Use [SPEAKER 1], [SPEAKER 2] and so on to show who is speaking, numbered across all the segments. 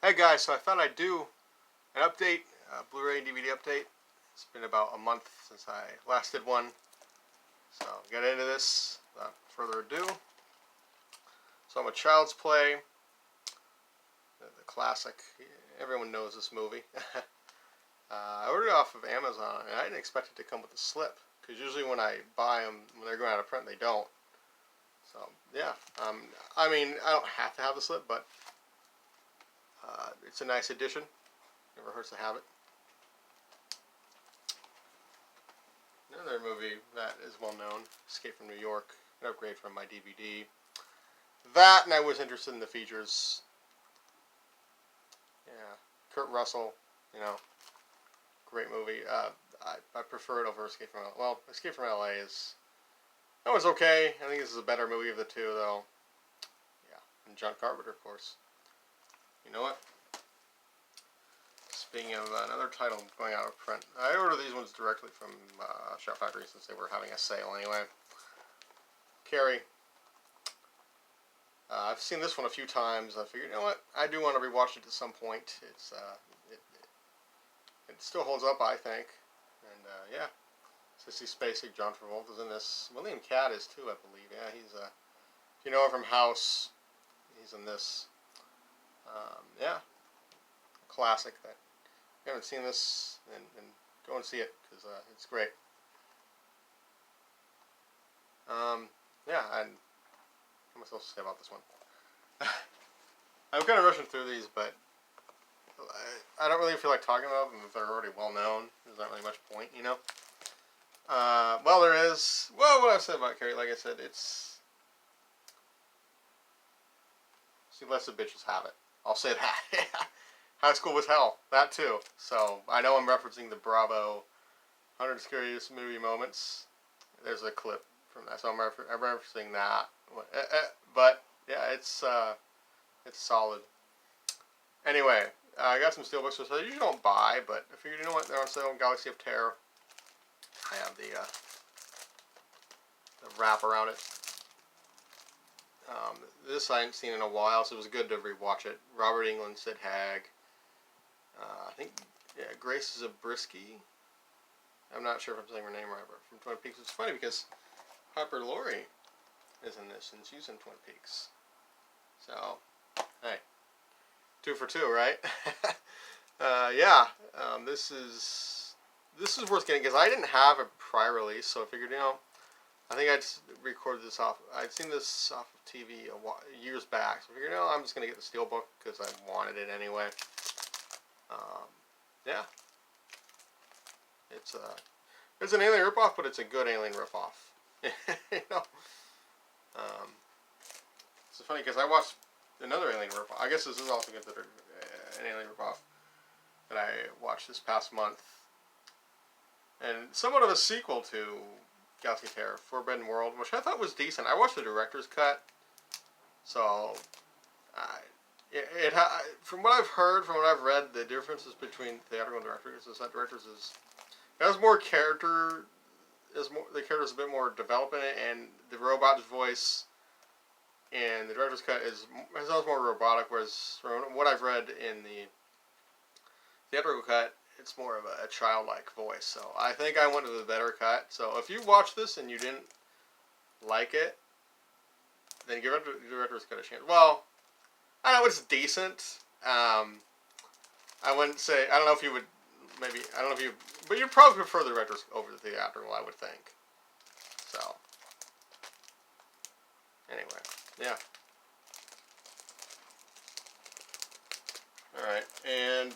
[SPEAKER 1] Hey guys, so I thought I'd do an update, Blu-ray and DVD update. It's been about a month since I last did one, so get into this without further ado. So I'm a Child's Play, the classic. Everyone knows this movie. I ordered it off of Amazon, and I didn't expect it to come with a slip, because usually when I buy them, when they're going out of print, they don't. So yeah, I mean, I don't have to have the slip, but it's a nice addition. Never hurts to have it. Another movie that is well known, Escape from New York, an upgrade from my DVD. That, and I was interested in the features. Yeah, Kurt Russell, great movie. I prefer it over Escape from LA. Well, Escape from LA that was okay. I think this is a better movie of the two, though. Yeah, and John Carpenter, of course. You know what? Speaking of another title going out of print, I ordered these ones directly from Shop Factory since they were having a sale anyway. Carrie. I've seen this one a few times. I figured, you know what? I do want to rewatch it at some point. It still holds up, I think. And yeah, Sissy Spacek, John Travolta's in this. William Katt is too, I believe. Yeah, he's if you know him from House, he's in this. Yeah, classic. That if you haven't seen this, then go and see it because it's great. Yeah, and what am I supposed to say about this one? I'm kind of rushing through these, but I don't really feel like talking about them if they're already well known. There's not really much point, you know. Well, there is. Well, what I've said about Carrie, like I said, it's. See, less the bitches have it. I'll say that. High School was hell. That too. So I know I'm referencing the Bravo 100 Scariest Movie Moments. There's a clip from that, so I'm referencing that. But yeah, it's solid. Anyway, I got some steelbooks which I usually don't buy, but I figured, you know what, they're on sale in Galaxy of Terror. I have the wrap around it. This I hadn't seen in a while, so it was good to rewatch it. Robert Englund, Sid Haig. I think, yeah, Grace Zabriskie. I'm not sure if I'm saying her name right, but from Twin Peaks. It's funny because Harper Laurie is in this, and she's in Twin Peaks. So, hey, 2 for 2, right? Yeah, this is worth getting because I didn't have a prior release, so I figured, I think I'd record this off. I'd seen this off of TV years back, so I figured, I'm just gonna get the steelbook because I wanted it anyway. Yeah, it's an Alien ripoff, but it's a good Alien ripoff. It's funny because I watched another Alien ripoff. I guess this is also considered an Alien ripoff that I watched this past month, and somewhat of a sequel to Galaxy of Terror, Forbidden World, which I thought was decent. I watched the director's cut, so from what I've heard, from what I've read, the differences between theatrical and directors is that directors has more character, the character's a bit more developed in it, and the robot's voice and the director's cut sounds more robotic, whereas from what I've read in the theatrical cut, it's more of a childlike voice. So I think I went with a better cut. So if you watch this and you didn't like it, then give the director's cut a chance. Well, I know it's decent. I wouldn't say, I don't know if you would, maybe, I don't know if you, but you'd probably prefer the director's over the theatrical, I would think. So, anyway, yeah. Alright, and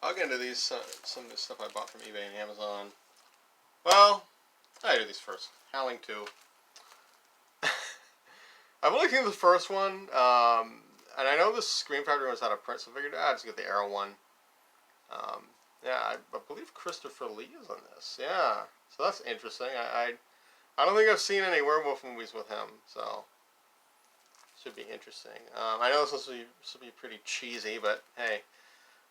[SPEAKER 1] I'll get into these, some of the stuff I bought from eBay and Amazon. Well, I do these first. Howling 2. I've only seen the first one, and I know the Scream Factory was out of print, so I figured I'd just get the Arrow one. Yeah, I believe Christopher Lee is on this. Yeah, so that's interesting. I don't think I've seen any werewolf movies with him, so should be interesting. I know this will be pretty cheesy, but hey,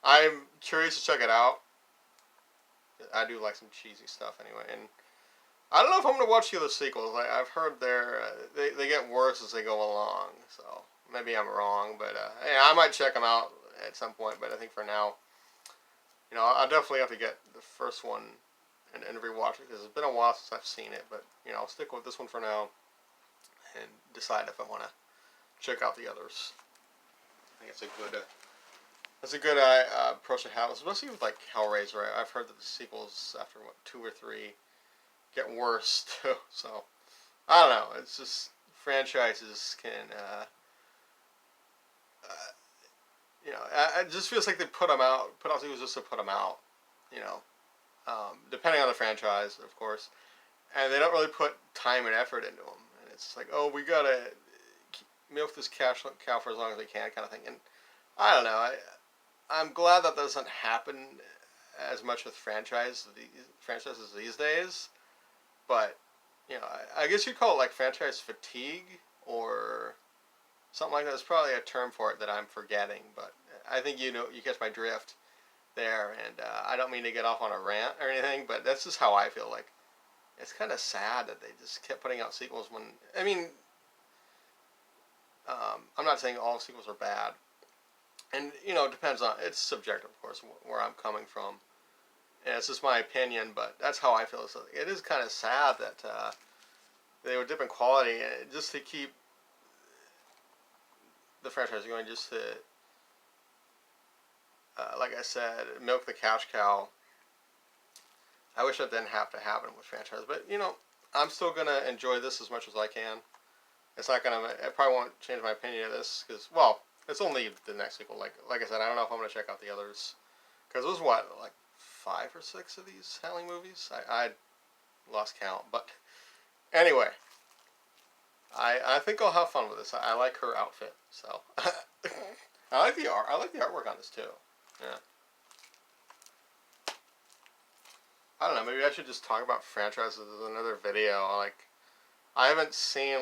[SPEAKER 1] I'm curious to check it out. I do like some cheesy stuff anyway, and I don't know if I'm going to watch the other sequels. I've heard they get worse as they go along, so Maybe I'm wrong, but yeah, I might check them out at some point. But I think for now, I'll definitely have to get the first one and rewatch it because it's been a while since I've seen it. But I'll stick with this one for now and decide if I want to check out the others. I think it's a good. That's a good approach to have, especially with like Hellraiser. I've heard that the sequels after two or three get worse too. So I don't know. It's just franchises can. It just feels like they put out sequels just to put them out. You know, depending on the franchise, of course, and they don't really put time and effort into them. And it's like, oh, we gotta milk this cow for as long as we can, kind of thing. And I don't know. I'm glad that doesn't happen as much with franchises these days. But I guess you'd call it like franchise fatigue or something like that. There's probably a term for it that I'm forgetting, but I think you catch my drift there. And I don't mean to get off on a rant or anything, but that's just how I feel. Like it's kind of sad that they just kept putting out sequels when I'm not saying all sequels are bad, and it depends on it's subjective, of course, where I'm coming from. And it's just my opinion, but that's how I feel. So it is kind of sad that they would dip in quality just to keep the franchise going, just to, like I said, milk the cash cow. I wish that didn't have to happen with franchise, but I'm still gonna enjoy this as much as I can. It's not gonna. It probably won't change my opinion of this because, well, it's only the next sequel. Like I said, I don't know if I'm gonna check out the others because it was like 5 or 6 of these Howling movies. I lost count, but anyway, I think I'll have fun with this. I like her outfit, so I like the art. I like the artwork on this too. Yeah. I don't know. Maybe I should just talk about franchises in another video. Like, I haven't seen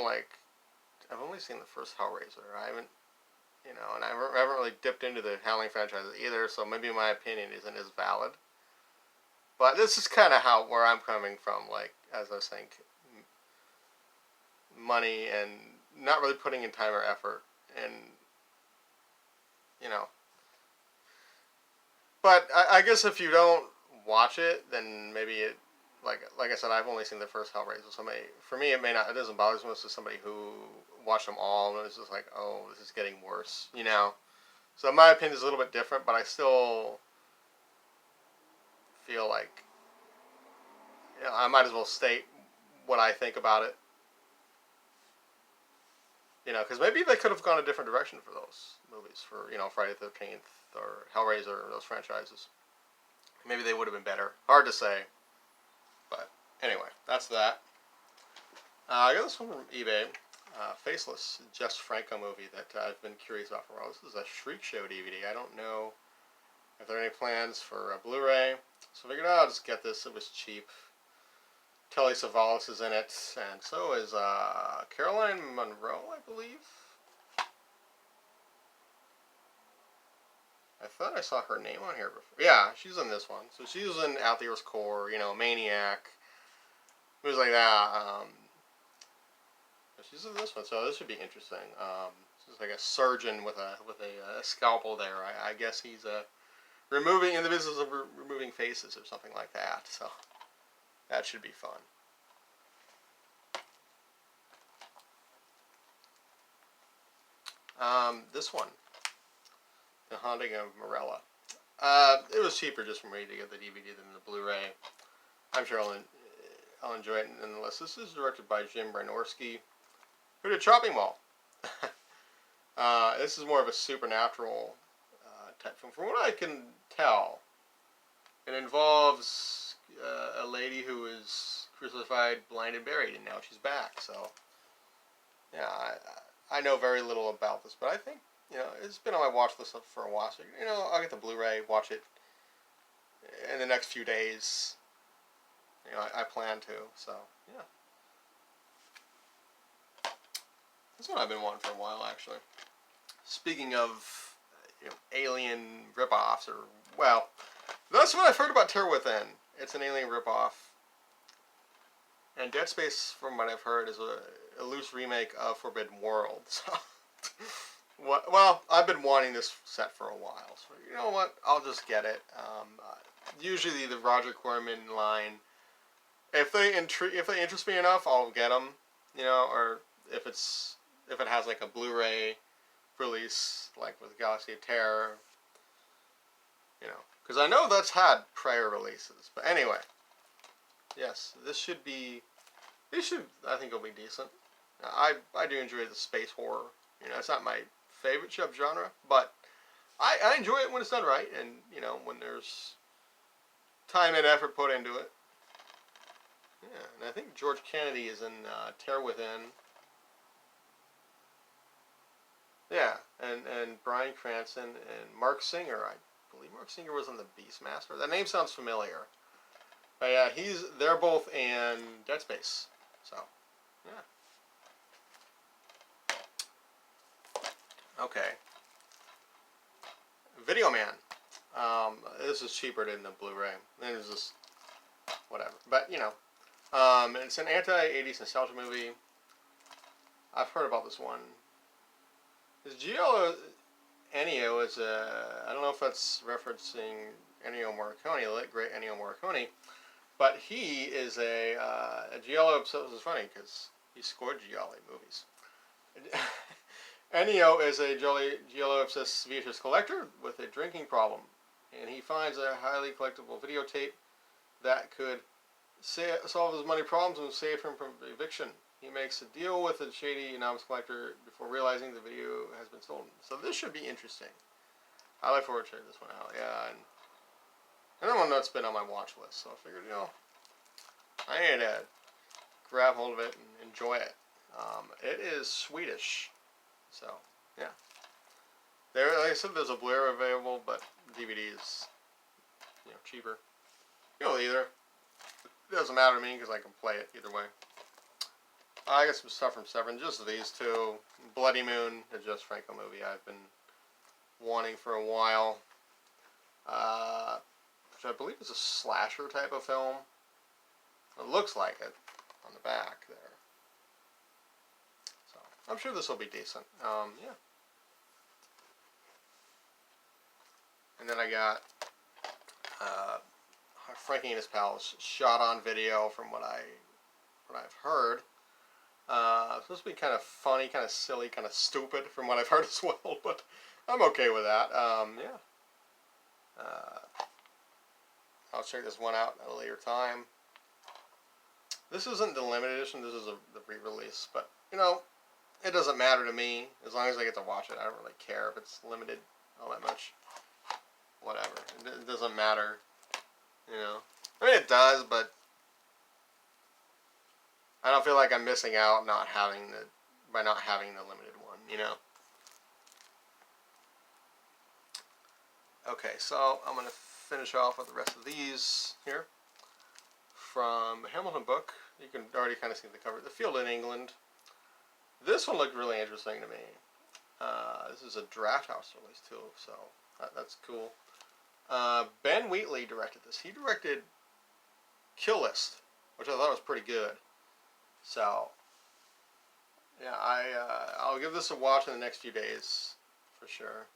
[SPEAKER 1] I've only seen the first Hellraiser. I haven't, and I haven't really dipped into the Howling franchises either. So maybe my opinion isn't as valid. But this is kind of where I'm coming from. Like, as I was saying, money and not really putting in time or effort, and But I guess if you don't watch it, then maybe it, like I said, I've only seen the first Hellraiser, so for me it may not, it doesn't bother me. It's just somebody who watched them all and it's just like, oh, this is getting worse. So my opinion is a little bit different, but I still feel like I might as well state what I think about it. Because maybe they could have gone a different direction for those movies, for Friday the 13th or Hellraiser or those franchises. Maybe they would have been better. Hard to say. But anyway, that's that. I got this one from eBay. Faceless, Jess Franco movie that I've been curious about for a while. This is a Shriek Show DVD. I don't know if there are any plans for a Blu-ray. So I figured I'll just get this. It was cheap. Telly Savalas is in it. And so is Caroline Munro, I believe. I thought I saw her name on here before. Yeah, she's in this one. So she was in Out the Earth's Core, Maniac, movies like that. She's in this one, so this should be interesting. She's like a surgeon with a scalpel there. I guess he's in the business of removing faces or something like that. So that should be fun. This one. The Haunting of Morella. It was cheaper just for me to get the DVD than the Blu-ray. I'm sure I'll enjoy it nonetheless. This is directed by Jim Wynorski, who did Chopping Mall. This is more of a supernatural type film. From what I can tell, it involves a lady who was crucified, blind, and buried, and now she's back. So, yeah, I know very little about this, but I think it's been on my watch list for a while. So, I'll get the Blu-ray, watch it in the next few days. I plan to. So, yeah. That's what I've been wanting for a while, actually. Speaking of, alien ripoffs, that's what I've heard about Terror Within. It's an alien ripoff. And Dead Space, from what I've heard, is a loose remake of Forbidden World. So, What? Well, I've been wanting this set for a while, so you know what? I'll just get it. Usually the Roger Corman line. If they interest me enough, I'll get them. You know, or if it has like a Blu-ray release, like with Galaxy of Terror. You know, because I know that's had prior releases. But anyway, yes, this should be. This should, I think, it'll be decent. I do enjoy the space horror. You know, it's not my favorite subgenre, but I enjoy it when it's done right, and you know when there's time and effort put into it. Yeah, and I think George Kennedy is in Terror Within. Yeah, and Bryan Cranston and Mark Singer. I believe Mark Singer was on the Beastmaster. That name sounds familiar. But yeah, they're both in Dead Space. So, yeah. Okay. Video Man. This is cheaper than the Blu-ray. Then it's just whatever. But you know, it's an anti-80s nostalgia movie. I've heard about this one. Is Gio Ennio is a, I don't know if that's referencing Ennio Morricone, the late great Ennio Morricone, but he is a Giallo. This is funny because he scored Giallo movies. Ennio is a Giallo-obsessed VHS collector with a drinking problem, and he finds a highly collectible videotape that could solve his money problems and save him from eviction. He makes a deal with a shady novice collector before realizing the video has been stolen. So this should be interesting. I look forward to checking this one out. Yeah, and another one that's been on my watch list, so I figured, you know, I need to grab hold of it and enjoy it. It is Swedish. So, yeah. Like I said, there's a Blu-ray available, but DVD is, you know, cheaper. You know, either. It doesn't matter to me because I can play it either way. I got some stuff from Severin, just these two. Bloody Moon, the Jess Franco movie I've been wanting for a while. Which I believe is a slasher type of film. It looks like it on the back there. So, I'm sure this will be decent. Yeah. And then I got Frankie and his pals shot on video from what I've heard. It's supposed to be kind of funny, kind of silly, kind of stupid from what I've heard as well, but I'm okay with that. Yeah. I'll check this one out at a later time. This isn't the limited edition, this is the re-release, but, you know, it doesn't matter to me as long as I get to watch it. I don't really care if it's limited all that much. Whatever. It doesn't matter, you know. I mean, it does, but I don't feel like I'm missing out by not having the limited one, you know. Okay, so I'm going to finish off with the rest of these here. From Hamilton book, you can already kind of see the cover. The Field in England. This one looked really interesting to me. This is a Draft House release too, so that's cool. Ben Wheatley directed this. He directed Kill List, which I thought was pretty good. So, yeah, I'll give this a watch in the next few days, for sure.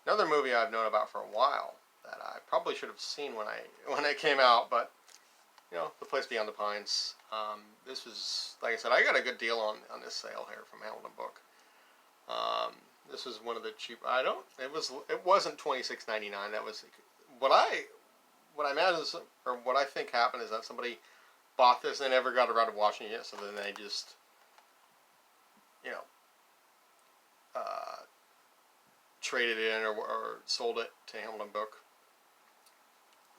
[SPEAKER 1] Another movie I've known about for a while that I probably should have seen when it came out, but you know, The Place Beyond the Pines. This was, like I said, I got a good deal on this sale here from Hamilton Book. This was one of the cheap. It wasn't $26.99. That was what I imagine, or what I think happened is that somebody bought this and never got around to watching it, so then they just, you know, traded it in or sold it to Hamilton Book.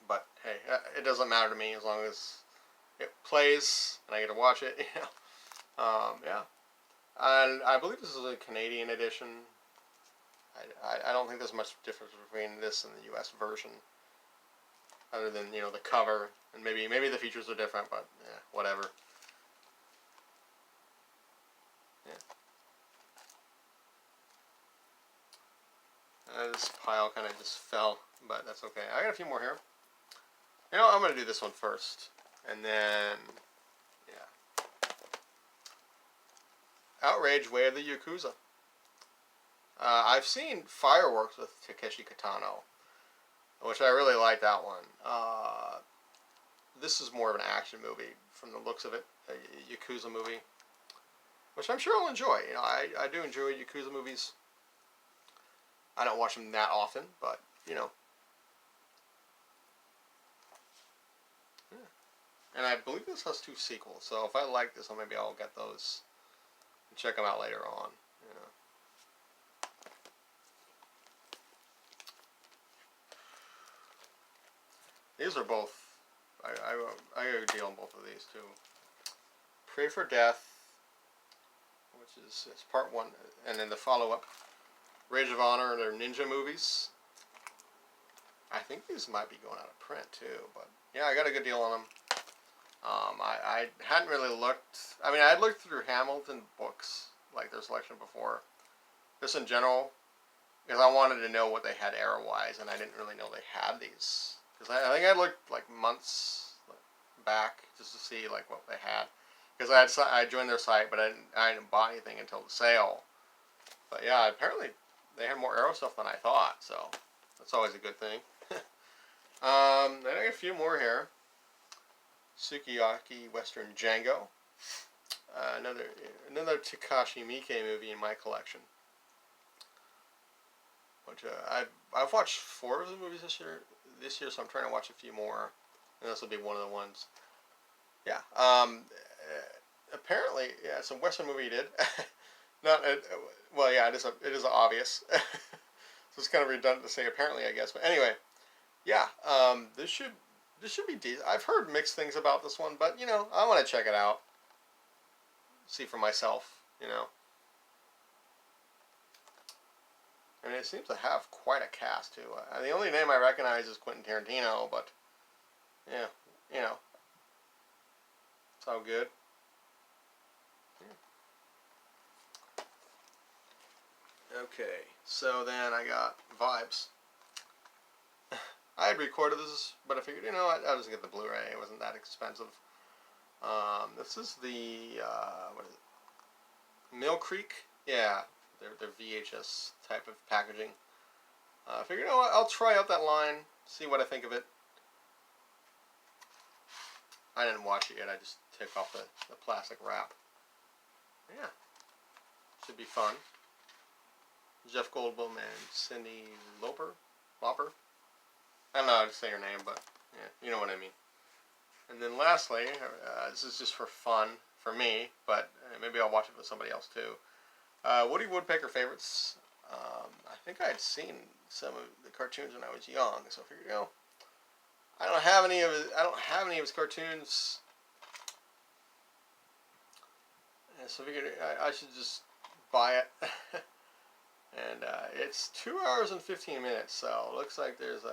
[SPEAKER 1] But hey, it doesn't matter to me as long as it plays and I get to watch it. You know, yeah. And I believe this is a Canadian edition. I don't think there's much difference between this and the U.S. version, other than, you know, the cover, and maybe the features are different, but yeah, whatever. Yeah. This pile kind of just fell, but that's okay. I got a few more here. You know, I'm going to do this one first. And then, yeah. Outrage, Way of the Yakuza. I've seen Fireworks with Takeshi Kitano, which I really like that one. This is more of an action movie from the looks of it, a Yakuza movie, which I'm sure I'll enjoy. You know, I do enjoy Yakuza movies. I don't watch them that often, but, you know. Yeah. And I believe this has 2 sequels, so if I like this one, maybe I'll get those and check them out later on. You know. These are both, I got a deal on both of these too. Pray for Death, which is it's part 1, and then the follow-up, Rage of Honor, they're ninja movies. I think these might be going out of print too, but yeah, I got a good deal on them. I hadn't really looked, I mean, I had looked through Hamilton books, like their selection before, just in general, because I wanted to know what they had era-wise, and I didn't really know they had these. Because I think I looked like months back just to see like what they had. Because I joined their site, but I didn't buy anything until the sale. But yeah, apparently they had more Arrow stuff than I thought, so that's always a good thing. Then I got a few more here. Sukiyaki Western Django. Another Takashi Miike movie in my collection. Which I've watched 4 of the movies this year, so I'm trying to watch a few more, and this will be one of the ones. Yeah. Apparently, yeah, it's a Western movie he did. Well, yeah, it is obvious. So it's kind of redundant to say apparently, I guess. But anyway, yeah. This should be decent. I've heard mixed things about this one, but you know, I want to check it out, see for myself. You know. And it seems to have quite a cast, too. The only name I recognize is Quentin Tarantino, but, yeah, you know, it's all good. Yeah. Okay, so then I got Vibes. I had recorded this, but I figured, you know, I'll just get the Blu-ray. It wasn't that expensive. This is the, what is it? Mill Creek? Yeah. Their VHS type of packaging. I figured, you know what, I'll try out that line, see what I think of it. I didn't watch it yet, I just took off the plastic wrap. Yeah. Should be fun. Jeff Goldblum and Cyndi Lauper? I don't know how to say her name, but yeah, you know what I mean. And then lastly, this is just for fun, for me, but maybe I'll watch it with somebody else too. Woody Woodpecker favorites. I think I had seen some of the cartoons when I was young, so I figured, you know, I don't have any of his cartoons, and so I figured I should just buy it. And it's 2 hours and 15 minutes, so it looks like there's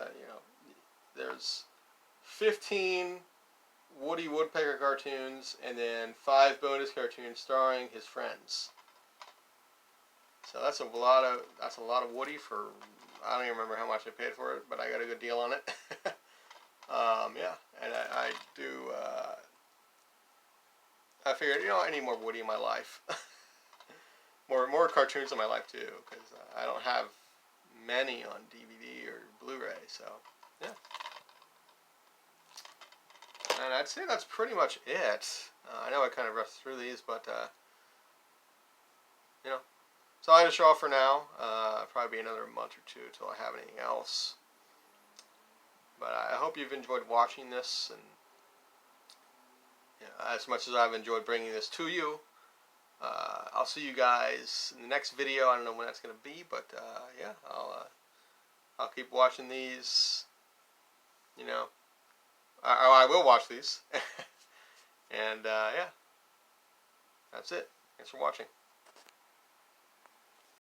[SPEAKER 1] 15 Woody Woodpecker cartoons, and then 5 bonus cartoons starring his friends. So that's a lot of Woody for, I don't even remember how much I paid for it, but I got a good deal on it. Yeah, and I do, I figured, you know, I need more Woody in my life. more cartoons in my life too, because I don't have many on DVD or Blu-ray, so yeah. And I'd say that's pretty much it. I know I kind of rushed through these, but you know. So I had to show off for now. Probably be another month or two until I have anything else. But I hope you've enjoyed watching this, and as much as I've enjoyed bringing this to you. I'll see you guys in the next video. I don't know when that's going to be, but yeah, I'll keep watching these. You know, I will watch these. And yeah, that's it. Thanks for watching.